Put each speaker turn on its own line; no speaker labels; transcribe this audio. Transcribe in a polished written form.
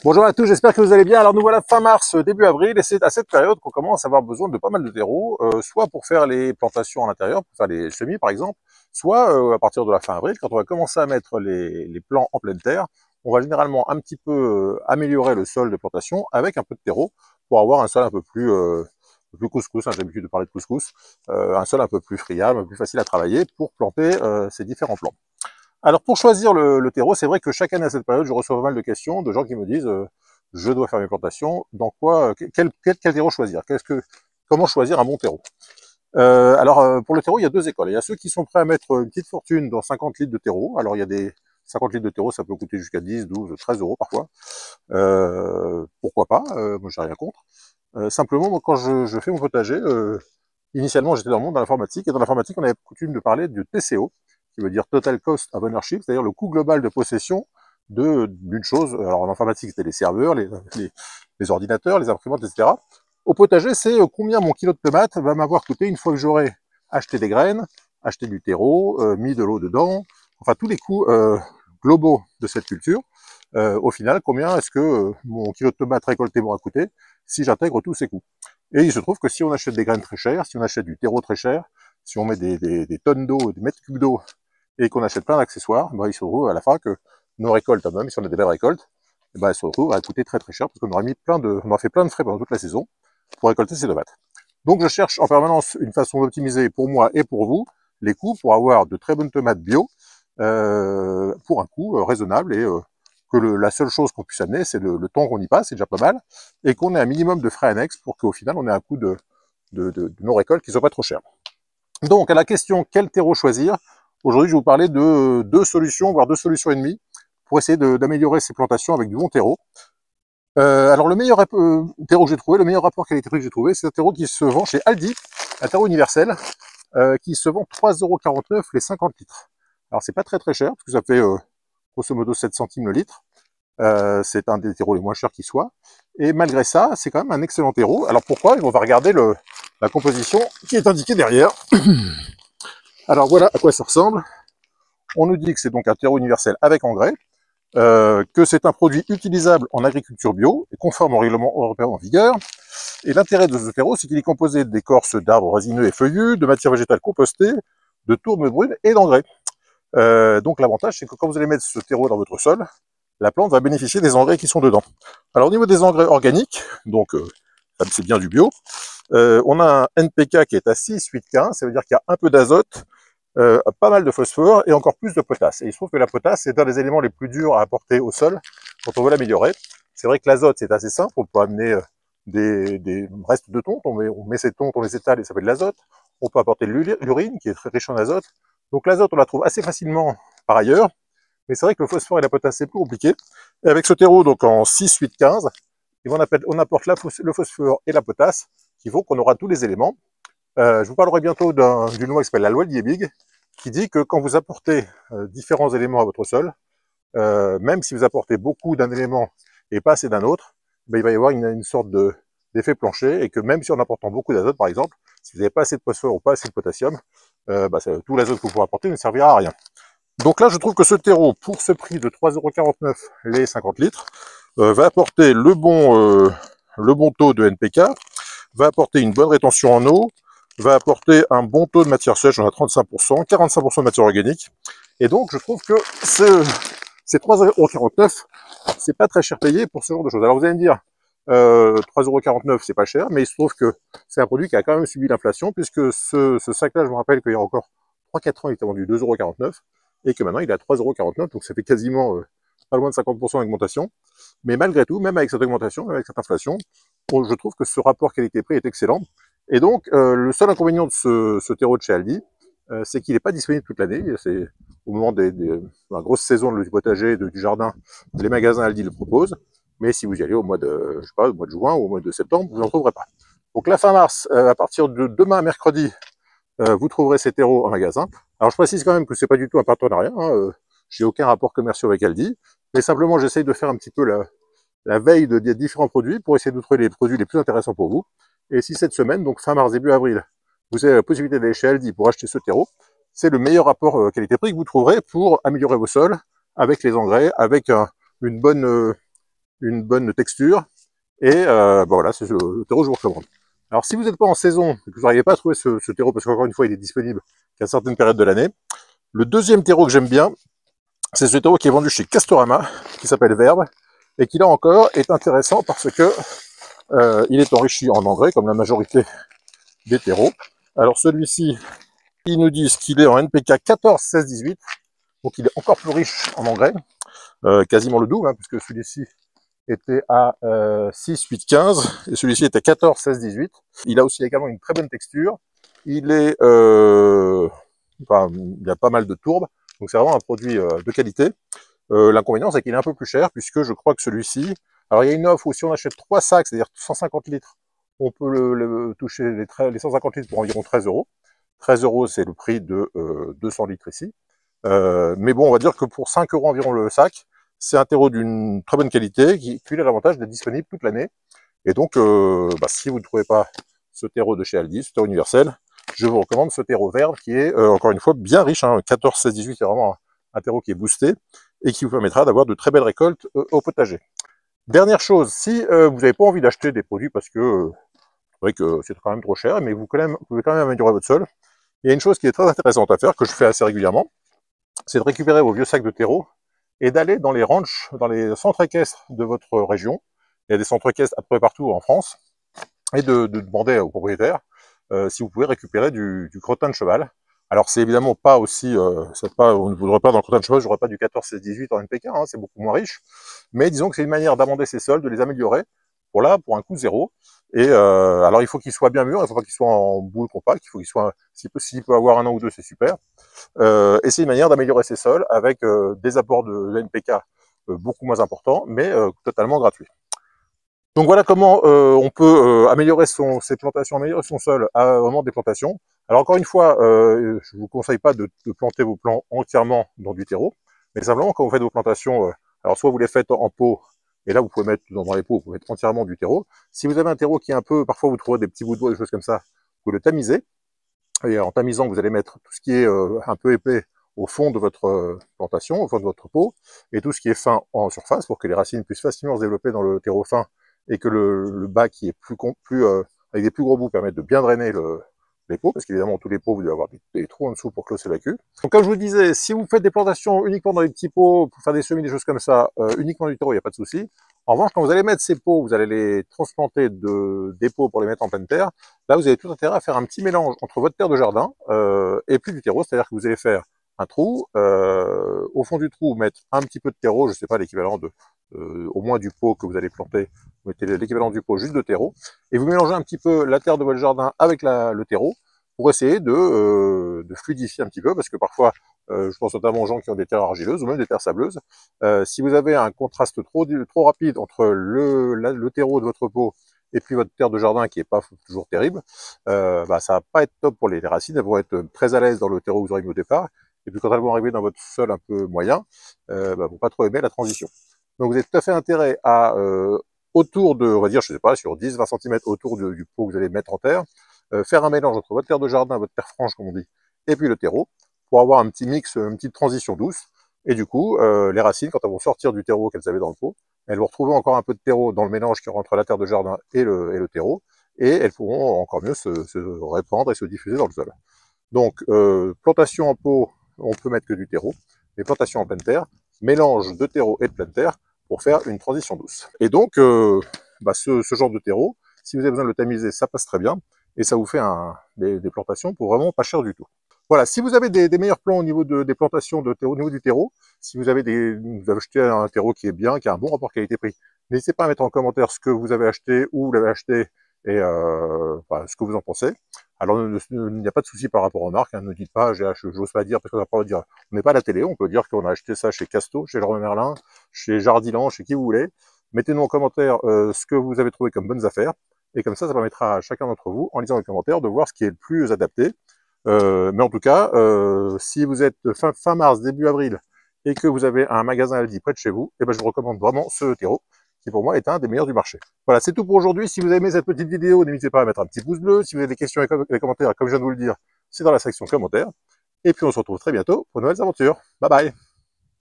Bonjour à tous, j'espère que vous allez bien. Alors nous voilà fin mars, début avril, et c'est à cette période qu'on commence à avoir besoin de pas mal de terreau, soit pour faire les plantations à l'intérieur, pour faire les semis par exemple, soit à partir de la fin avril, quand on va commencer à mettre les plants en pleine terre, on va généralement un petit peu améliorer le sol de plantation avec un peu de terreau, pour avoir un sol un peu plus couscous, hein, j'ai l'habitude de parler de couscous, un sol un peu plus friable, un peu plus facile à travailler pour planter ces différents plants. Alors pour choisir le terreau, c'est vrai que chaque année à cette période, je reçois pas mal de questions de gens qui me disent je dois faire mes plantations, dans quoi, quel terreau choisir, comment choisir un bon terreau. Pour le terreau, il y a deux écoles. Il y a ceux qui sont prêts à mettre une petite fortune dans 50 litres de terreau. Alors il y a des 50 litres de terreau, ça peut coûter jusqu'à 10, 12, 13 euros parfois. Pourquoi pas, moi j'ai rien contre. Simplement, moi, quand je fais mon potager, initialement j'étais dans le monde de l'informatique, et dans l'informatique on avait coutume de parler du TCO, qui veut dire Total Cost of Ownership, c'est-à-dire le coût global de possession d'une chose. Alors en informatique, c'était les serveurs, les ordinateurs, les imprimantes, etc. Au potager, c'est combien mon kilo de tomates va m'avoir coûté une fois que j'aurai acheté des graines, acheté du terreau, mis de l'eau dedans, enfin tous les coûts globaux de cette culture. Au final, combien est-ce que mon kilo de tomates récolté m'aura coûté si j'intègre tous ces coûts. Et il se trouve que si on achète des graines très chères, si on achète du terreau très cher, si on met des tonnes d'eau, des mètres cubes d'eau, et qu'on achète plein d'accessoires, ben, il se trouve à la fin que nos récoltes, même si on a des belles récoltes, ben, elles se retrouvent à coûter très très cher parce qu'on aura mis on a fait plein de frais pendant toute la saison pour récolter ces tomates. Donc je cherche en permanence une façon d'optimiser pour moi et pour vous les coûts pour avoir de très bonnes tomates bio pour un coût raisonnable, et que la seule chose qu'on puisse amener, c'est le temps qu'on y passe, c'est déjà pas mal, et qu'on ait un minimum de frais annexes pour qu'au final on ait un coût de nos récoltes qui ne soient pas trop chers. Donc à la question quel terreau choisir, aujourd'hui je vais vous parler de deux solutions, voire deux solutions et demie, pour essayer d'améliorer ces plantations avec du bon terreau. Alors le meilleur terreau que j'ai trouvé, le meilleur rapport qualité-prix que j'ai trouvé, c'est un terreau qui se vend chez Aldi, un terreau universel, qui se vend 3,49 € les 50 litres. Alors c'est pas très très cher, parce que ça fait grosso modo 7 centimes le litre. C'est un des terreaux les moins chers qui soit. Et malgré ça, c'est quand même un excellent terreau. Alors pourquoi? On va regarder la composition qui est indiquée derrière. Alors voilà à quoi ça ressemble. On nous dit que c'est donc un terreau universel avec engrais, que c'est un produit utilisable en agriculture bio et conforme au règlement européen en vigueur. Et l'intérêt de ce terreau, c'est qu'il est composé d'écorces d'arbres résineux et feuillus, de matières végétales compostées, de tourbe brune et d'engrais. Donc l'avantage, c'est que quand vous allez mettre ce terreau dans votre sol, la plante va bénéficier des engrais qui sont dedans. Alors au niveau des engrais organiques, donc c'est bien du bio, on a un NPK qui est à 6, 8, 15, ça veut dire qu'il y a un peu d'azote, pas mal de phosphore et encore plus de potasse. Et il se trouve que la potasse, c'est un des éléments les plus durs à apporter au sol quand on veut l'améliorer. C'est vrai que l'azote, c'est assez simple, on peut amener des restes de tonte, on met ces tontes, on les étale et ça fait de l'azote. On peut apporter de l'urine qui est très riche en azote. Donc l'azote, on la trouve assez facilement par ailleurs. Mais c'est vrai que le phosphore et la potasse, c'est plus compliqué. Et avec ce terreau, donc en 6, 8, 15, on apporte le phosphore et la potasse, qui font qu'on aura tous les éléments. Je vous parlerai bientôt d'une loi qui s'appelle la loi de Liebig, qui dit que quand vous apportez différents éléments à votre sol, même si vous apportez beaucoup d'un élément et pas assez d'un autre, ben, il va y avoir une sorte d'effet plancher, et que même si en apportant beaucoup d'azote, par exemple, si vous n'avez pas assez de phosphore ou pas assez de potassium, tout l'azote que vous pourrez apporter ne servira à rien. Donc là, je trouve que ce terreau, pour ce prix de 3,49 € les 50 litres, va apporter le bon taux de NPK, va apporter une bonne rétention en eau, va apporter un bon taux de matière sèche, on a 35%, 45% de matière organique. Et donc, je trouve que ces 3,49 €, c'est pas très cher payé pour ce genre de choses. Alors vous allez me dire, 3,49 € c'est pas cher, mais il se trouve que c'est un produit qui a quand même subi l'inflation, puisque ce sac-là, je me rappelle qu'il y a encore 3-4 ans, il était vendu 2,49 €, et que maintenant il est à 3,49 €, donc ça fait quasiment pas loin de 50% d'augmentation. Mais malgré tout, même avec cette augmentation, même avec cette inflation, je trouve que ce rapport qualité-prix est excellent. Et donc, le seul inconvénient de ce terreau de chez Aldi, c'est qu'il n'est pas disponible toute l'année. C'est au moment de la grosse saison du potager, du jardin, les magasins Aldi le proposent. Mais si vous y allez au mois de, je sais pas, au mois de juin ou au mois de septembre, vous n'en trouverez pas. Donc la fin mars, à partir de demain mercredi, vous trouverez ces terreaux en magasin. Alors je précise quand même que c'est pas du tout un partenariat, hein, j'ai aucun rapport commercial avec Aldi, mais simplement j'essaye de faire un petit peu la veille des différents produits pour essayer de trouver les produits les plus intéressants pour vous. Et si cette semaine, donc fin mars, début avril, vous avez la possibilité d'aller chez Aldi pour acheter ce terreau, c'est le meilleur rapport qualité-prix que vous trouverez pour améliorer vos sols avec les engrais, avec une bonne une bonne texture. Et voilà, c'est le terreau que je vous recommande. Alors si vous n'êtes pas en saison et que vous n'arrivez pas à trouver ce terreau, parce qu'encore une fois il est disponible qu'à certaines périodes de l'année, le deuxième terreau que j'aime bien, c'est ce terreau qui est vendu chez Castorama, qui s'appelle Verbe, et qui là encore est intéressant parce que il est enrichi en engrais, comme la majorité des terreaux. Alors celui-ci, ils nous disent qu'il est en NPK 14, 16, 18, donc il est encore plus riche en engrais, quasiment le double, hein, puisque celui-ci était à 6, 8, 15, et celui-ci était à 14, 16, 18. Il a aussi également une très bonne texture. Il est, enfin, il y a pas mal de tourbes, donc c'est vraiment un produit de qualité. L'inconvénient, c'est qu'il est un peu plus cher, puisque je crois que celui-ci, alors il y a une offre où si on achète 3 sacs, c'est-à-dire 150 litres, on peut toucher les 150 litres pour environ 13 euros. 13 euros, c'est le prix de 200 litres ici. Mais bon, on va dire que pour 5 euros environ le sac, c'est un terreau d'une très bonne qualité qui a l'avantage d'être disponible toute l'année. Et donc, si vous ne trouvez pas ce terreau de chez Aldi, ce terreau universel, je vous recommande ce terreau vert qui est, encore une fois, bien riche. 14, 16, 18, c'est vraiment un terreau qui est boosté et qui vous permettra d'avoir de très belles récoltes au potager. Dernière chose, si vous n'avez pas envie d'acheter des produits parce que vous trouvez que c'est quand même trop cher, mais vous pouvez quand même améliorer votre sol, il y a une chose qui est très intéressante à faire, que je fais assez régulièrement, c'est de récupérer vos vieux sacs de terreau et d'aller dans les ranchs, dans les centres équestres de votre région. Il y a des centres équestres à peu près partout en France, et de demander aux propriétaires si vous pouvez récupérer du crottin de cheval. Alors c'est évidemment pas aussi, on ne voudrait pas dans le crottin de cheval, j'aurais pas du 14, 16, 18 en NPK, hein, c'est beaucoup moins riche, mais disons que c'est une manière d'amender ses sols, de les améliorer, pour un coût zéro. Et alors il faut qu'il soit bien mûr, il ne faut pas qu'il soit en boule compact, il faut qu'il soit, s'il peut avoir un an ou deux, c'est super. Et c'est une manière d'améliorer ses sols avec des apports de NPK beaucoup moins importants, mais totalement gratuits. Donc voilà comment on peut améliorer ses plantations, améliorer son sol à vraiment des plantations. Alors encore une fois, je ne vous conseille pas de planter vos plants entièrement dans du terreau, mais simplement quand vous faites vos plantations, alors soit vous les faites en pot, et là vous pouvez mettre dans les pots, vous pouvez mettre entièrement du terreau. Si vous avez un terreau qui est un peu, parfois vous trouvez des petits bouts de bois, des choses comme ça, vous le tamisez. Et en tamisant, vous allez mettre tout ce qui est un peu épais au fond de votre plantation, au fond de votre pot, et tout ce qui est fin en surface pour que les racines puissent facilement se développer dans le terreau fin et que le bas qui est avec des plus gros bouts permette de bien drainer les pots, parce qu'évidemment tous les pots vous devez avoir des trous en dessous pour que l'eau s'évacue. Donc comme je vous disais, si vous faites des plantations uniquement dans les petits pots, pour faire des semis, des choses comme ça, uniquement du terreau, il n'y a pas de souci. En revanche, quand vous allez mettre ces pots, vous allez les transplanter des pots pour les mettre en pleine terre. Là, vous avez tout intérêt à faire un petit mélange entre votre terre de jardin et puis du terreau, c'est-à-dire que vous allez faire un trou, au fond du trou, mettre un petit peu de terreau, je ne sais pas, l'équivalent de au moins du pot que vous allez planter, vous mettez l'équivalent du pot juste de terreau, et vous mélangez un petit peu la terre de votre jardin avec le terreau pour essayer de fluidifier un petit peu, parce que parfois, je pense notamment aux gens qui ont des terres argileuses ou même des terres sableuses, si vous avez un contraste trop rapide entre le terreau de votre pot et puis votre terre de jardin qui est pas toujours terrible, ça va pas être top pour les racines, elles vont être très à l'aise dans le terreau que vous aurez mis au départ, et puis quand elles vont arriver dans votre sol un peu moyen, vont pas trop aimer la transition. Donc vous avez tout à fait intérêt à, autour de, on va dire, je sais pas, sur 10-20 cm autour du pot que vous allez mettre en terre, faire un mélange entre votre terre de jardin, votre terre franche comme on dit, et puis le terreau, pour avoir un petit mix, une petite transition douce. Et du coup, les racines, quand elles vont sortir du terreau qu'elles avaient dans le pot, elles vont retrouver encore un peu de terreau dans le mélange qui est entre la terre de jardin et le terreau, et elles pourront encore mieux se répandre et se diffuser dans le sol. Donc, plantation en pot, on peut mettre que du terreau, mais plantation en pleine terre, mélange de terreau et de pleine terre pour faire une transition douce. Et donc, ce genre de terreau, si vous avez besoin de le tamiser, ça passe très bien, et ça vous fait des plantations pour vraiment pas cher du tout. Voilà, si vous avez des meilleurs plans au niveau des plantations au niveau du terreau, si vous avez vous avez acheté un terreau qui est bien, qui a un bon rapport qualité-prix, n'hésitez pas à mettre en commentaire ce que vous avez acheté, où vous l'avez acheté, et ce que vous en pensez. Alors, il n'y a pas de souci par rapport aux marques, ne dites pas, j'ose pas dire, parce qu'on va pas dire, on n'est pas à la télé, on peut dire qu'on a acheté ça chez Casto, chez Leroy Merlin, chez Jardiland, chez qui vous voulez. Mettez-nous en commentaire ce que vous avez trouvé comme bonnes affaires, et comme ça permettra à chacun d'entre vous, en lisant les commentaires, de voir ce qui est le plus adapté. Mais en tout cas, si vous êtes fin mars, début avril, et que vous avez un magasin Aldi près de chez vous, je vous recommande vraiment ce terreau, qui pour moi est un des meilleurs du marché. Voilà, c'est tout pour aujourd'hui. Si vous avez aimé cette petite vidéo, n'hésitez pas à mettre un petit pouce bleu. Si vous avez des questions et des commentaires, comme je viens de vous le dire, c'est dans la section commentaires. Et puis on se retrouve très bientôt pour de nouvelles aventures. Bye bye!